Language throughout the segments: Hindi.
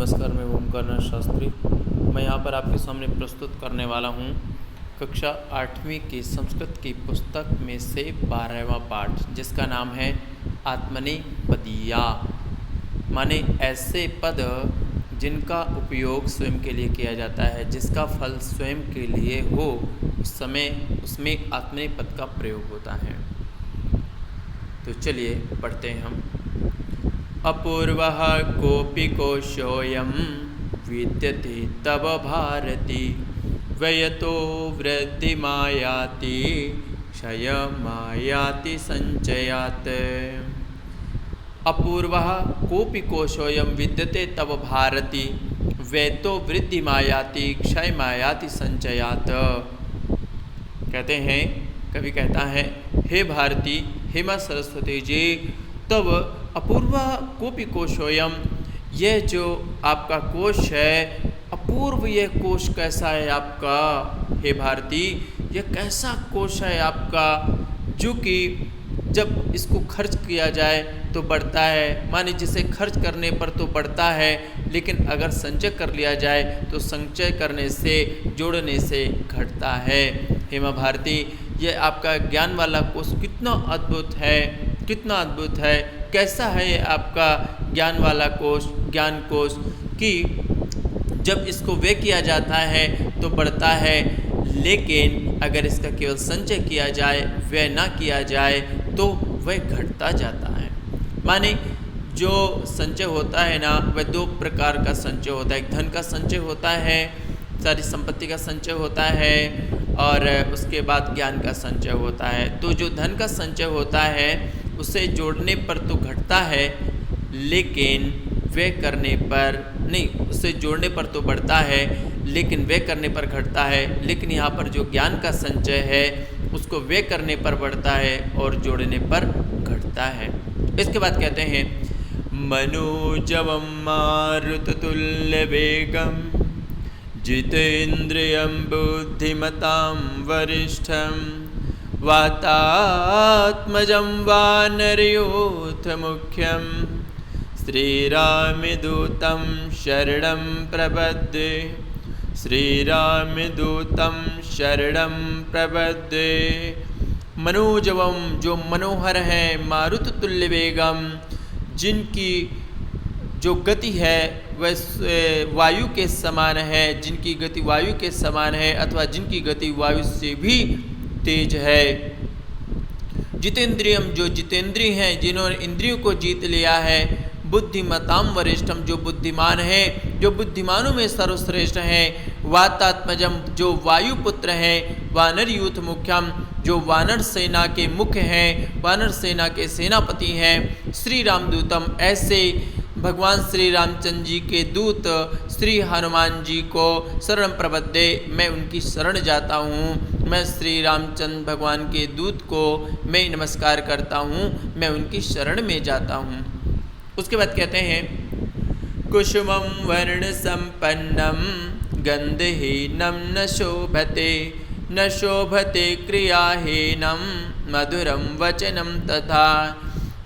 नमस्कार, मैं ओमकारनाथ शास्त्री। मैं यहाँ पर आपके सामने प्रस्तुत करने वाला हूँ कक्षा 8वीं की संस्कृत की पुस्तक में से 12वां पाठ, जिसका नाम है आत्मनेपदीया। माने ऐसे पद जिनका उपयोग स्वयं के लिए किया जाता है, जिसका फल स्वयं के लिए हो, उस समय उसमें आत्मनेपद का प्रयोग होता है। तो चलिए पढ़ते हैं हम। अपूर्वः कोऽपि कोशोऽयं विद्यते तव भारती, व्ययतो वृद्धिमायाति क्षयमायाति संचयात्। अपूर्वः कोऽपि कोशोऽयं विद्यते तव भारती, व्ययतो वृद्धिमायाति क्षयमायाति संचयात्। कहते हैं, कवि कहता है, हे भारती, हे माँ सरस्वती जी, तब अपूर्व कोपि कोशोयम, यह जो आपका कोश है, अपूर्व यह कोश कैसा है आपका, हे भारती, यह कैसा कोश है आपका, जो कि जब इसको खर्च किया जाए तो बढ़ता है। माने जिसे खर्च करने पर तो बढ़ता है, लेकिन अगर संचय कर लिया जाए तो संचय करने से, जोड़ने से घटता है। हे माँ भारती, यह आपका ज्ञान वाला कोश कितना अद्भुत है, कितना अद्भुत है, कैसा है आपका ज्ञान वाला कोश, ज्ञान कोश, कि जब इसको व्यय किया जाता है तो बढ़ता है, लेकिन अगर इसका केवल संचय किया जाए, व्यय ना किया जाए, तो वह घटता जाता है। माने जो संचय होता है ना, वह दो प्रकार का संचय होता है। एक धन का संचय होता है, सारी संपत्ति का संचय होता है, और उसके बाद ज्ञान का संचय होता है। तो जो धन का संचय होता है, उसे जोड़ने पर तो घटता है, लेकिन व्यय करने पर नहीं, उसे जोड़ने पर तो बढ़ता है, लेकिन व्यय करने पर घटता है। लेकिन यहाँ पर जो ज्ञान का संचय है, उसको व्यय करने पर बढ़ता है और जोड़ने पर घटता है। इसके बाद कहते हैं, मनोजवम मारुततुल्य वेगम जितेन्द्रियं बुद्धिमतां वरिष्ठं, वातात्मजं वानरयूथमुख्यं, श्रीरामदूतं शरणं प्रपद्ये, श्रीरामदूतं शरणं प्रपद्ये। मनोजवम, जो मनोहर है, मारुततुल्य वेगम, जिनकी जो गति है वह वायु के समान है, जिनकी गति वायु के समान है, अथवा जिनकी गति वायु से भी तेज है। जितेंद्रियम, जो जितेंद्रिय हैं, जिन्होंने इंद्रियों को जीत लिया है। बुद्धिमताम वरिष्ठम, जो बुद्धिमान है, जो बुद्धिमानों में सर्वश्रेष्ठ हैं। वातात्मजम, जो वायुपुत्र हैं। वानर यूथ मुख्यम, जो वानर सेना के मुख्य हैं, वानर सेना के सेनापति हैं। श्री रामदूतम, ऐसे भगवान श्री रामचंद्र जी के दूत श्री हनुमान जी को शरण प्रपद्ये, मैं उनकी शरण जाता हूँ। मैं श्री रामचंद्र भगवान के दूत को मैं नमस्कार करता हूँ, मैं उनकी शरण में जाता हूँ। उसके बाद कहते हैं, कुसुमं वर्ण संपन्नम गंधहीनम न शोभते, न शोभते क्रियाहीनम मधुरम वचनम तथा।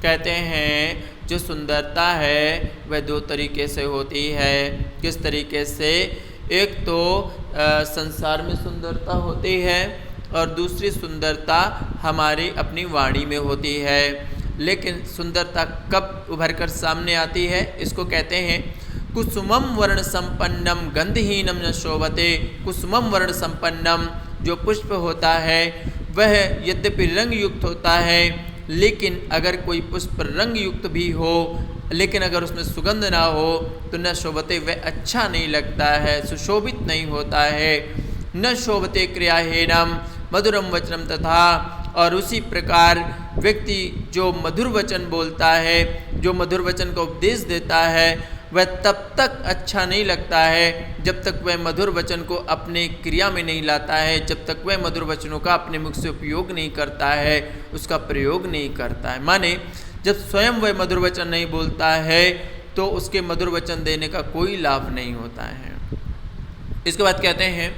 कहते हैं, जो सुंदरता है वह दो तरीके से होती है। किस तरीके से? एक तो संसार में सुंदरता होती है, और दूसरी सुंदरता हमारी अपनी वाणी में होती है। लेकिन सुंदरता कब उभर कर सामने आती है? इसको कहते हैं, कुसुमम वर्ण संपन्नम गंधहीनम न शोभते। कुसुमम वर्ण संपन्नम, जो पुष्प होता है वह यद्यपि रंग युक्त होता है, लेकिन अगर कोई पुष्प रंग युक्त भी हो, लेकिन अगर उसमें सुगंध ना हो तो न शोभते, वह अच्छा नहीं लगता है, सुशोभित नहीं होता है। न शोभते क्रियाहीनम मधुरम वचनम तथा। और उसी प्रकार व्यक्ति जो मधुर वचन बोलता है, जो मधुर वचन का उपदेश देता है, वह तब तक अच्छा नहीं लगता है जब तक वह मधुर वचन को अपने क्रिया में नहीं लाता है, जब तक वह मधुर वचनों का अपने मुख से उपयोग नहीं करता है, उसका प्रयोग नहीं करता है। माने जब स्वयं वह मधुर वचन नहीं बोलता है तो उसके मधुर वचन देने का कोई लाभ नहीं होता है। इसके बाद कहते हैं,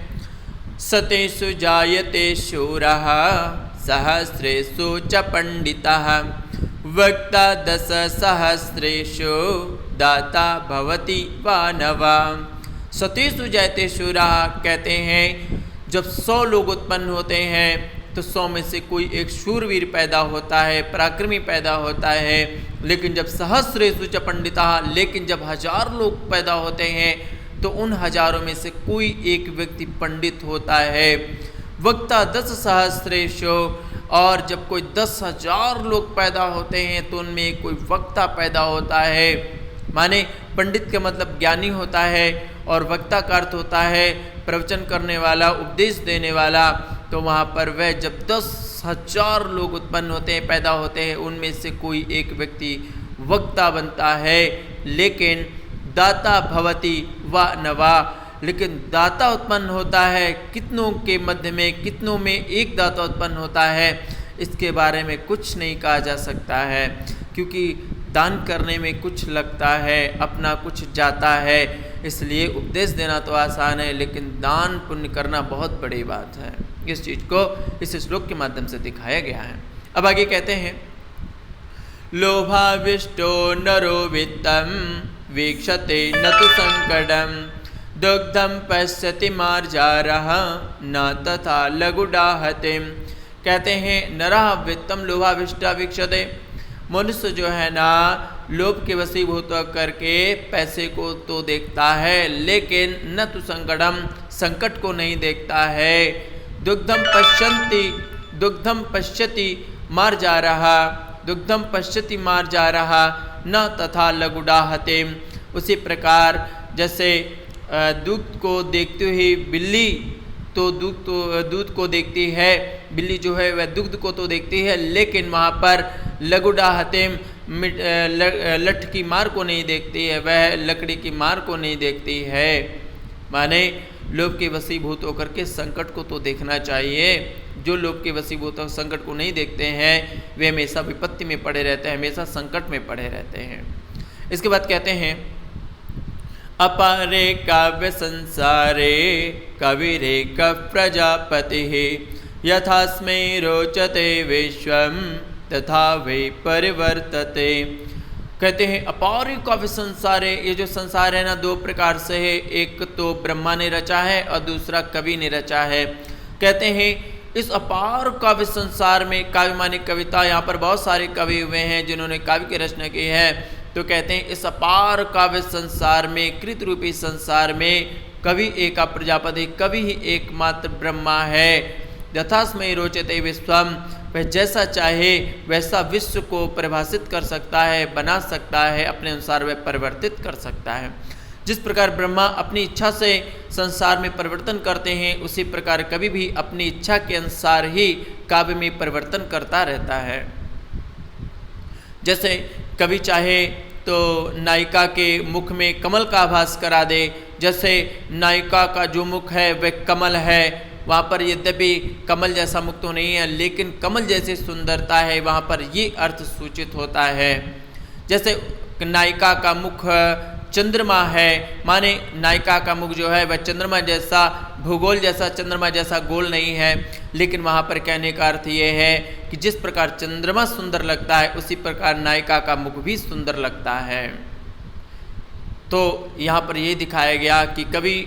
सतेषु जायते शूरः सहस्रेषु च पंडितः, वक्ता 10 सहस्रेषु दाता भवति वा नवा। सतेषु जयते शूराः, कहते हैं जब 100 लोग उत्पन्न होते हैं तो 100 में से कोई एक शूरवीर पैदा होता है, पराक्रमी पैदा होता है। लेकिन जब सहस्रेषु च पंडिताः, लेकिन जब 1000 लोग पैदा होते हैं तो उन हजारों में से कोई एक व्यक्ति पंडित होता है। वक्ता 10 सहस्रेषु, और जब कोई 10,000 लोग पैदा होते हैं तो उनमें कोई वक्ता पैदा होता है। माने पंडित का मतलब ज्ञानी होता है और वक्ता का अर्थ होता है प्रवचन करने वाला, उपदेश देने वाला। तो वहाँ पर वह जब 10,000 लोग उत्पन्न होते हैं, पैदा होते हैं, उनमें से कोई एक व्यक्ति वक्ता बनता है। लेकिन दाता भवति वा नवा, लेकिन दाता उत्पन्न होता है कितनों के मध्य में, कितनों में एक दाता उत्पन्न होता है, इसके बारे में कुछ नहीं कहा जा सकता है। क्योंकि दान करने में कुछ लगता है, अपना कुछ जाता है, इसलिए उपदेश देना तो आसान है, लेकिन दान पुण्य करना बहुत बड़ी बात है। इस चीज़ को इस श्लोक के माध्यम से दिखाया गया है। अब आगे कहते हैं, लोभाविष्टो नरो वित्तम वीक्षते न तु संकटम दुग्धम पश्यति मार्जारः न तथा लघुडाहते। कहते हैं नरः वित्तम लोभाविष्टा वीक्षते, मनुष्य जो है ना लोभ के वशीभूत करके पैसे को तो देखता है, लेकिन न तो संकटम, संकट को नहीं देखता है। दुग्धम पश्यति मार जा रहा, दुग्धम पश्यति मार जा रहा न तथा लघुडाहते। उसी प्रकार जैसे दूध को देखते ही बिल्ली तो दूध को देखती है, बिल्ली जो है वह दुग्ध को तो देखती है, लेकिन वहाँ पर लघुडाहते लठ की मार को नहीं देखती है, वह लकड़ी की मार को नहीं देखती है। माने लोभ के वशीभूत होकर के संकट को तो देखना चाहिए। जो लोभ के वशीभूत होकर संकट को नहीं देखते हैं वे हमेशा विपत्ति में पड़े रहते हैं, हमेशा संकट में पड़े रहते हैं। इसके बाद कहते हैं, अपारे काव्य संसारे कविरे प्रजापति यथास्मै रोचते विश्वम तथा वे परिवर्तते। कहते हैं अपार काव्य संसार है, ये जो संसार है ना दो प्रकार से है, एक तो ब्रह्मा ने रचा है और दूसरा कवि ने रचा है। कहते हैं इस अपार काव्य संसार में, काव्य माने कविता, यहाँ पर बहुत सारे कवि हुए हैं जिन्होंने काव्य की रचना की है। तो कहते हैं इस अपार काव्य संसार में, कृत रूपी संसार में कवि एक प्रजापति, कवि ही एकमात्र ब्रह्मा है। यथास्मै रोचते विश्वम, वह जैसा चाहे वैसा विश्व को परिभाषित कर सकता है, बना सकता है, अपने अनुसार वह परिवर्तित कर सकता है। जिस प्रकार ब्रह्मा अपनी इच्छा से संसार में परिवर्तन करते हैं, उसी प्रकार कवि भी अपनी इच्छा के अनुसार ही काव्य में परिवर्तन करता रहता है। जैसे कवि चाहे तो नायिका के मुख में कमल का आभास करा दे, जैसे नायिका का जो मुख है वह कमल है, वहाँ पर यद्यपि कमल जैसा मुख तो नहीं है, लेकिन कमल जैसी सुंदरता है, वहाँ पर ये अर्थ सूचित होता है। जैसे नायिका का मुख चंद्रमा है, माने नायिका का मुख जो है वह चंद्रमा जैसा, भूगोल जैसा, चंद्रमा जैसा गोल नहीं है, लेकिन वहाँ पर कहने का अर्थ ये है कि जिस प्रकार चंद्रमा सुंदर लगता है उसी प्रकार नायिका का मुख भी सुंदर लगता है। तो यहाँ पर ये दिखाया गया कि कवि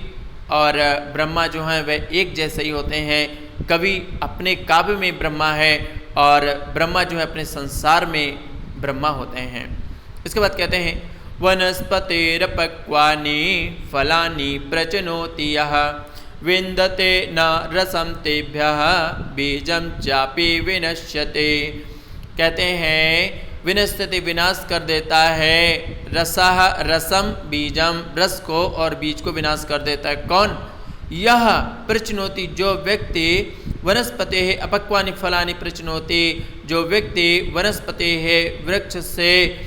और ब्रह्मा जो हैं वह एक जैसे ही होते हैं। कवि अपने काव्य में ब्रह्मा है और ब्रह्मा जो है अपने संसार में ब्रह्मा होते हैं। इसके बाद कहते हैं वनस्पतिरपक्वानि फलानि प्रचनोति यः विन्दते न रसं तेभ्यः बीजं चापि विनश्यते। कहते हैं विनश्यति विनाश कर देता है, रसः रसम बीजम, रस को और बीज को विनाश कर देता है। कौन? यह प्रचनोति, जो व्यक्ति वनस्पति है अपक्वानि फलानि प्रचनोति, जो व्यक्ति वनस्पति है वृक्ष से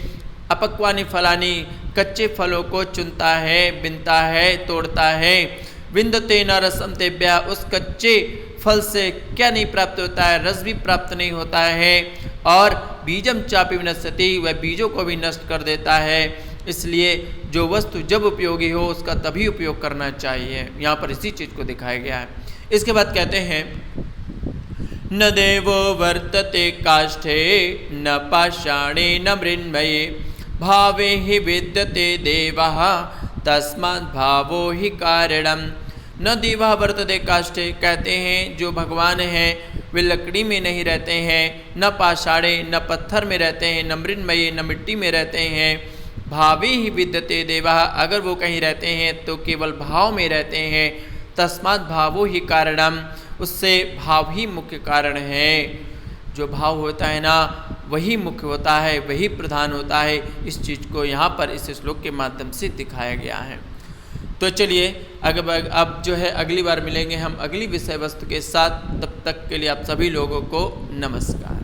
अपक्वानि फलानि कच्चे फलों को चुनता है, बिनता है, तोड़ता है। विन्दते न रसम तेभ्यः, उस कच्चे फल से क्या नहीं प्राप्त होता है? रस भी प्राप्त नहीं होता है। और बीजम चापि विनश्यति, वह बीजों को भी नष्ट कर देता है। इसलिए जो वस्तु जब उपयोगी हो उसका तभी उपयोग करना चाहिए। यहाँ पर इसी चीज़ को दिखाया गया है। इसके बाद कहते हैं न देवो वर्तते काष्ठे न पाषाणे न मृण्मये भावे हि विद्यते देवः तस्मात् भावो हि कारणम। न देवा वर्तते काष्ठे, कहते हैं जो भगवान हैं वे लकड़ी में नहीं रहते हैं, न पाषाणे, न पत्थर में रहते हैं, न मृन्मयी, न मिट्टी में रहते हैं। भावे ही विद्यते देवा, अगर वो कहीं रहते हैं तो केवल भाव में रहते हैं। तस्मात् भावो ही कारणम, उससे भाव ही मुख्य कारण है। जो भाव होता है ना वही मुख्य होता है, वही प्रधान होता है। इस चीज़ को यहाँ पर इस श्लोक के माध्यम से दिखाया गया है। तो चलिए अब जो है अगली बार मिलेंगे हम अगली विषय वस्तु के साथ। तब तक के लिए आप सभी लोगों को नमस्कार।